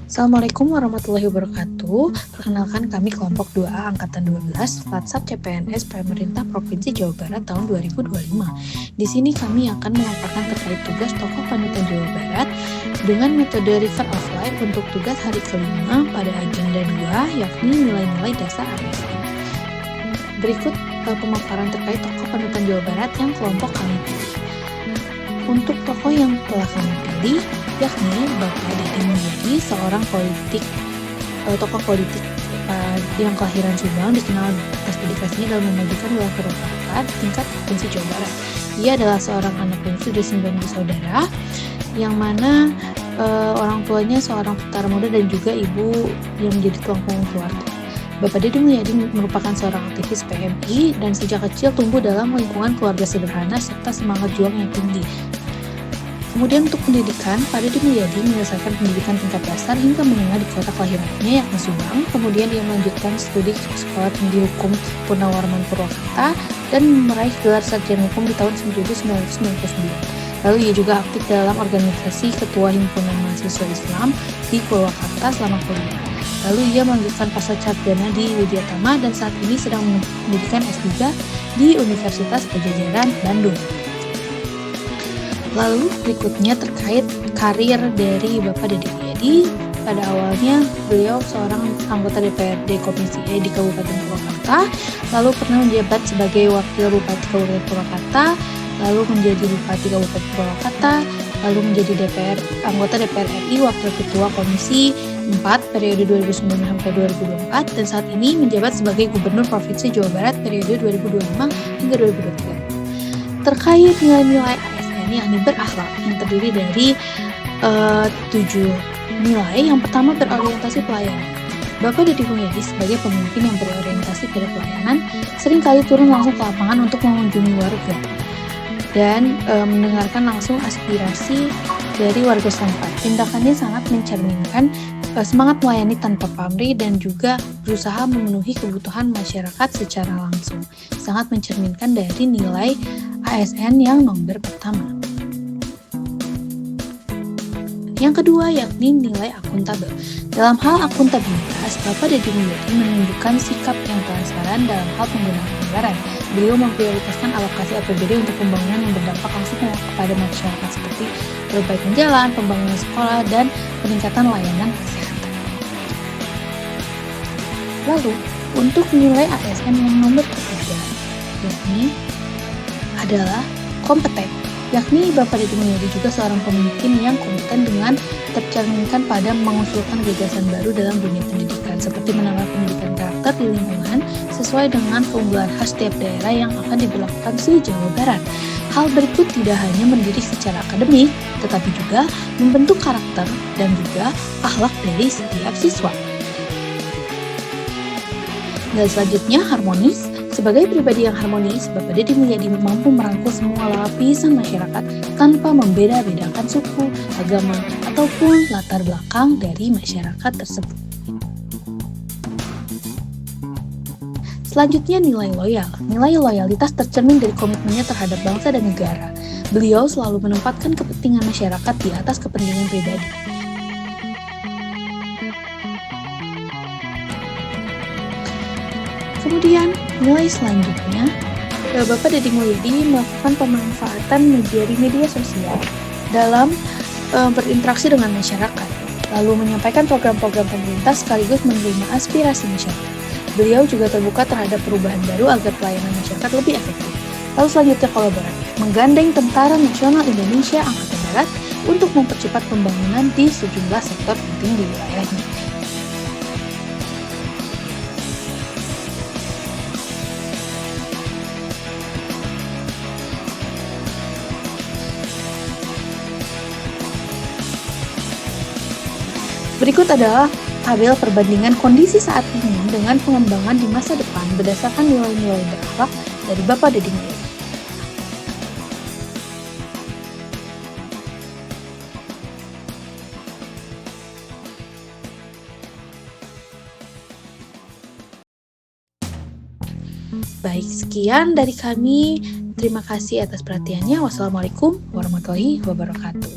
Assalamualaikum warahmatullahi wabarakatuh. Perkenalkan kami kelompok 2A angkatan 12 Latsap CPNS Pemerintah Provinsi Jawa Barat tahun 2025. Di sini kami akan melaporkan terkait tugas tokoh panutan Jawa Barat dengan metode River of Life untuk tugas hari kelima pada agenda 2, yakni nilai-nilai dasar ASN. Berikut pemaparan terkait tokoh panutan Jawa Barat yang kelompok kami pilih. Untuk tokoh yang telah kami pilih, yakni Bapak Deddy Mulyadi, seorang tokoh politik yang kelahiran Subang, dikenal atas dedikasinya dalam memajukan wilayah birokrasi tingkat provinsi Jawa Barat. Ia adalah seorang anak bungsu dari 9 bersaudara, yang mana orang tuanya seorang tentara muda dan juga ibu yang menjadi tulang punggung keluarga. Bapak Deddy Mulyadi merupakan seorang aktivis PMI dan sejak kecil tumbuh dalam lingkungan keluarga sederhana serta semangat juang yang tinggi. Kemudian untuk pendidikan, Pak Deddy Mulyadi menyelesaikan pendidikan tingkat dasar hingga menengah di kota kelahirannya yakni Subang. Kemudian dia melanjutkan studi Sekolah Tinggi Hukum Purnawarman Purwakarta dan meraih gelar sarjana hukum di tahun 1999. Lalu ia juga aktif dalam organisasi Ketua Himpunan Mahasiswa Islam di Purwakarta selama kuliah. Lalu ia melanjutkan pasca sarjana di Widyatama dan saat ini sedang mendidikan S3 di Universitas Padjadjaran, Bandung. Lalu berikutnya terkait karir dari Bapak Deddy Mulyadi. Pada awalnya beliau seorang anggota DPRD Komisi E di Kabupaten Purwakarta, lalu pernah menjabat sebagai Wakil Bupati Kabupaten Purwakarta, lalu menjadi Bupati Kabupaten Purwakarta, lalu menjadi anggota DPR RI Wakil Ketua Komisi 4 periode 2009 sampai 2024 dan saat ini menjabat sebagai Gubernur Provinsi Jawa Barat periode 2025 hingga 2023. Terkait nilai-nilai ASN yakni berakhlak yang terdiri dari 7 nilai. Yang pertama berorientasi pelayanan. Bapak Deddy Mulyadi sebagai pemimpin yang berorientasi pada pelayanan seringkali turun langsung ke lapangan untuk mengunjungi warga dan mendengarkan langsung aspirasi dari warga setempat. Tindakannya sangat mencerminkan semangat melayani tanpa pamrih dan juga berusaha memenuhi kebutuhan masyarakat secara langsung. Sangat mencerminkan dari nilai ASN yang nomor pertama. Yang kedua yakni nilai akuntabel. Dalam hal akuntabilitas, Bapak Deddy Mulyadi menunjukkan sikap yang transparan dalam hal penggunaan anggaran. Beliau memprioritaskan alokasi APBD untuk pembangunan yang berdampak langsung kepada masyarakat seperti perbaikan jalan, pembangunan sekolah, dan peningkatan layanan kesehatan. Lalu, untuk nilai ASN yang nomor ketiga, yakni adalah kompeten. Yakni Bapak Deddy Mulyadi juga seorang pemimpin yang kompeten dengan tercerminkan pada mengusulkan gagasan baru dalam dunia pendidikan, seperti menambah pendidikan karakter di lingkungan sesuai dengan keunggulan khas setiap daerah yang akan diberlakukan se-Jawa Barat. Hal berikut tidak hanya mendidik secara akademik, tetapi juga membentuk karakter dan juga akhlak dari setiap siswa. Dan selanjutnya harmonis. Sebagai pribadi yang harmonis, Bapak Deddy Mulyadi mampu merangkul semua lapisan masyarakat tanpa membeda-bedakan suku, agama, ataupun latar belakang dari masyarakat tersebut. Selanjutnya nilai loyal. Nilai loyalitas tercermin dari komitmennya terhadap bangsa dan negara. Beliau selalu menempatkan kepentingan masyarakat di atas kepentingan pribadi. Kemudian, nilai selanjutnya, Bapak Deddy Mulyadi melakukan pemanfaatan media sosial dalam berinteraksi dengan masyarakat, lalu menyampaikan program-program pemerintah sekaligus menerima aspirasi masyarakat. Beliau juga terbuka terhadap perubahan baru agar pelayanan masyarakat lebih efektif. Lalu selanjutnya kolaborasi, menggandeng Tentara Nasional Indonesia Angkatan Darat untuk mempercepat pembangunan di sejumlah sektor penting di wilayahnya. Berikut adalah tabel perbandingan kondisi saat ini dengan pengembangan di masa depan berdasarkan nilai-nilai berakhlak dari Bapak Deddy Mulyadi. Baik, sekian dari kami. Terima kasih atas perhatiannya. Wassalamualaikum warahmatullahi wabarakatuh.